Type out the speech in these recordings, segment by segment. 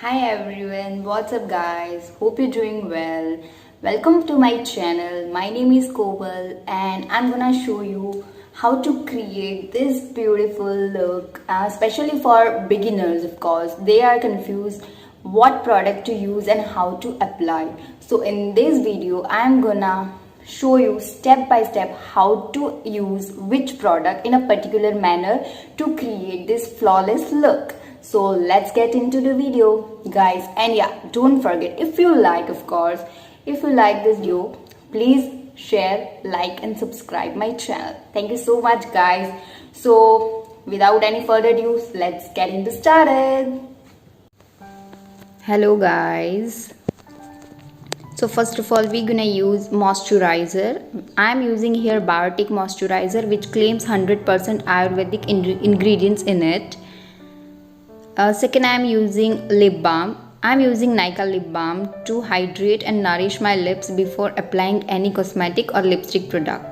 Hi everyone, what's up guys? Hope you're doing well. Welcome to my channel. My name is Koval and I'm gonna show you how to create this beautiful look, especially for beginners of course. They are confused what product to use and how to apply. So in this video, I'm gonna show you step by step how to use which product in a particular manner to create this flawless look. So let's get into the video guys, and yeah, don't forget, if you like, of course, if you like this video, please share, like and subscribe my channel. Thank you so much guys. So without any further ado, let's get into started. Hello guys. So first of all, we're gonna use moisturizer. I'm using here Biotic moisturizer, which claims 100% Ayurvedic ingredients in it. Second, I'm using lip balm. I'm using Nykaa lip balm to hydrate and nourish my lips before applying any cosmetic or lipstick product.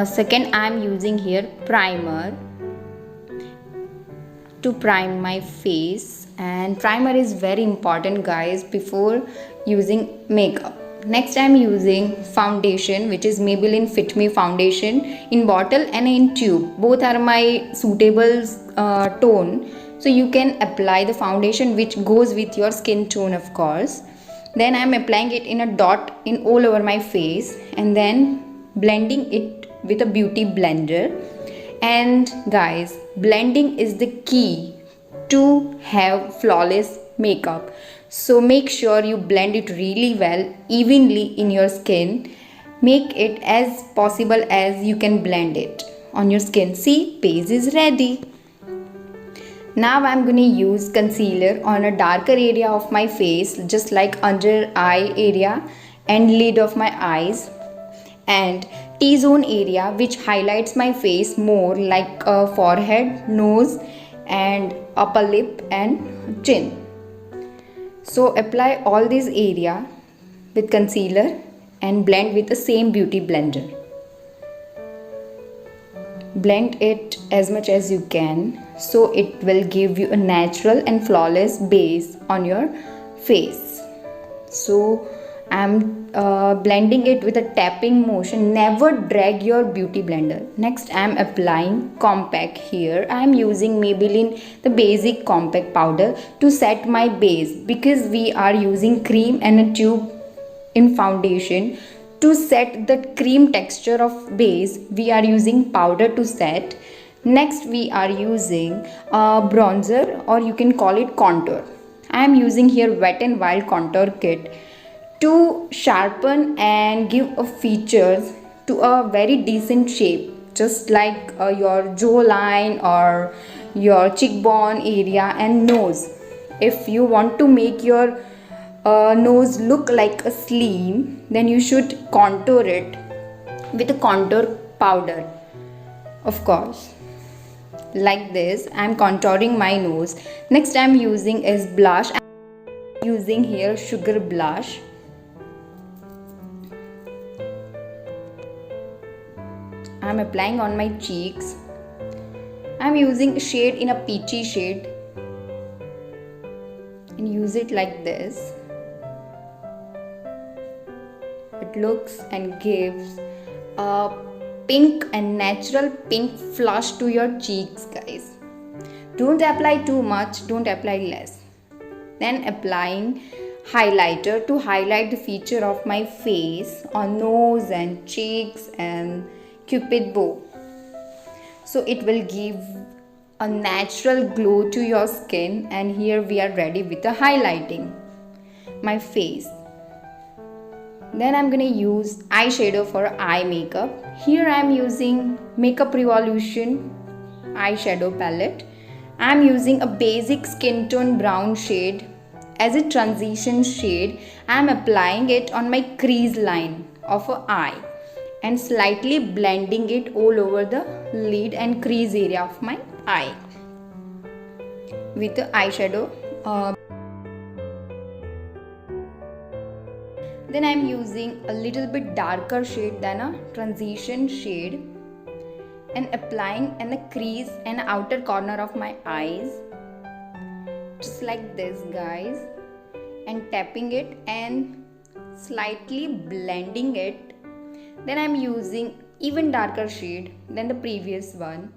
Second, I'm using here primer to prime my face, and primer is very important guys before using makeup. Next, I'm using foundation, which is Maybelline Fit Me foundation in bottle and in tube. Both are my suitable tone, so you can apply the foundation which goes with your skin tone, of course. Then I'm applying it in a dot in all over my face and then blending it with a beauty blender. And guys, blending is the key to have flawless makeup. So make sure you blend it really well, evenly in your skin. Make it as possible as you can blend it on your skin. See, base is ready. Now I'm going to use concealer on a darker area of my face, just like under eye area and lid of my eyes, and T-zone area, which highlights my face more, like forehead, nose and upper lip and chin. So apply all this area with concealer and blend with the same beauty blender. Blend it as much as you can so it will give you a natural and flawless base on your face. So I'm blending it with a tapping motion. Never drag your beauty blender. Next, I'm applying compact here. I'm using Maybelline the basic compact powder to set my base, because we are using cream and a tube in foundation. To set the cream texture of base, we are using powder to set. Next, we are using bronzer, or you can call it contour. I am using here Wet n Wild contour kit to sharpen and give a features to a very decent shape, just like your jawline or your cheekbone area and nose. If you want to make your nose look like a slim, then you should contour it with a contour powder, of course. Like this, I'm contouring my nose. Next, I'm using is blush. I'm using here Sugar blush. I'm applying on my cheeks. I'm using a shade in a peachy shade and use it like this. It looks and gives a pink and natural pink flush to your cheeks guys. Don't apply too much, don't apply less. Then applying highlighter to highlight the feature of my face on nose and cheeks and cupid bow. So it will give a natural glow to your skin, and here we are ready with the highlighting my face. Then I'm gonna use eyeshadow for eye makeup. Here I'm using Makeup Revolution eyeshadow palette. I'm using a basic skin tone brown shade as a transition shade. I'm applying it on my crease line of an eye and slightly blending it all over the lid and crease area of my eye with the eyeshadow. Then I'm using a little bit darker shade than a transition shade and applying in the crease and outer corner of my eyes just like this guys, and tapping it and slightly blending it. Then I'm using even darker shade than the previous one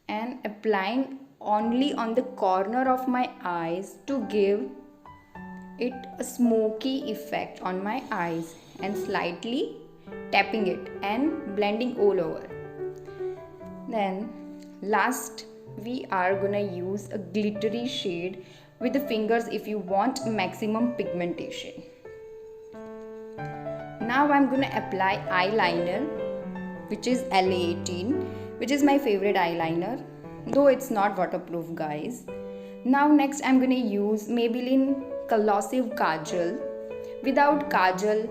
and applying only on the corner of my eyes to give it a smoky effect on my eyes, and slightly tapping it and blending all over. Then last we are gonna use a glittery shade with the fingers if you want maximum pigmentation. Now I'm gonna apply eyeliner, which is LA18, which is my favorite eyeliner, though it's not waterproof guys. Now next I'm gonna use Maybelline Collusive Kajal. Without kajal,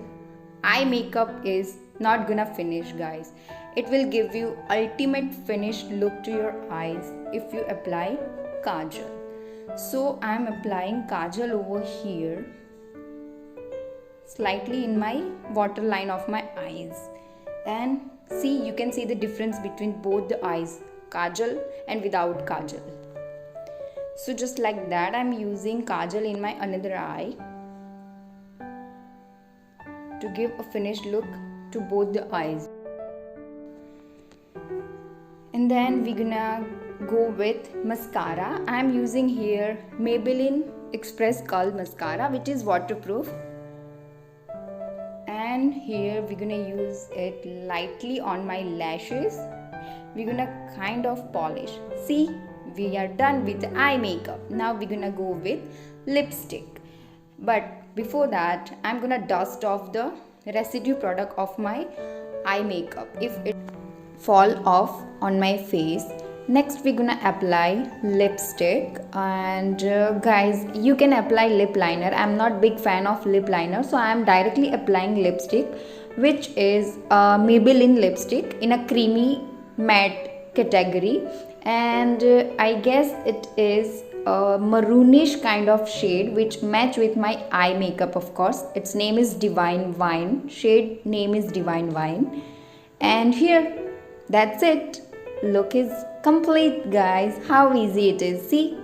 eye makeup is not gonna finish guys. It will give you ultimate finished look to your eyes if you apply kajal. So I am applying kajal over here, slightly in my waterline of my eyes, and see, you can see the difference between both the eyes, kajal and without kajal. So just like that, I'm using kajal in my another eye to give a finished look to both the eyes. And then we're gonna go with mascara. I'm using here Maybelline Express Curl Mascara, which is waterproof. And here we're gonna use it lightly on my lashes. We're gonna kind of polish. See, we are done with the eye makeup. Now we're gonna go with lipstick. But before that, I'm gonna dust off the residue product of my eye makeup if it fall off on my face. Next we're gonna apply lipstick, and guys, you can apply lip liner. I'm not big fan of lip liner, so I'm directly applying lipstick, which is Maybelline lipstick in a creamy matte category, and I guess it is a maroonish kind of shade which match with my eye makeup. Of course, its name is Divine Wine. Shade name is Divine Wine. And here, that's it. Look is complete guys. How easy it is. See,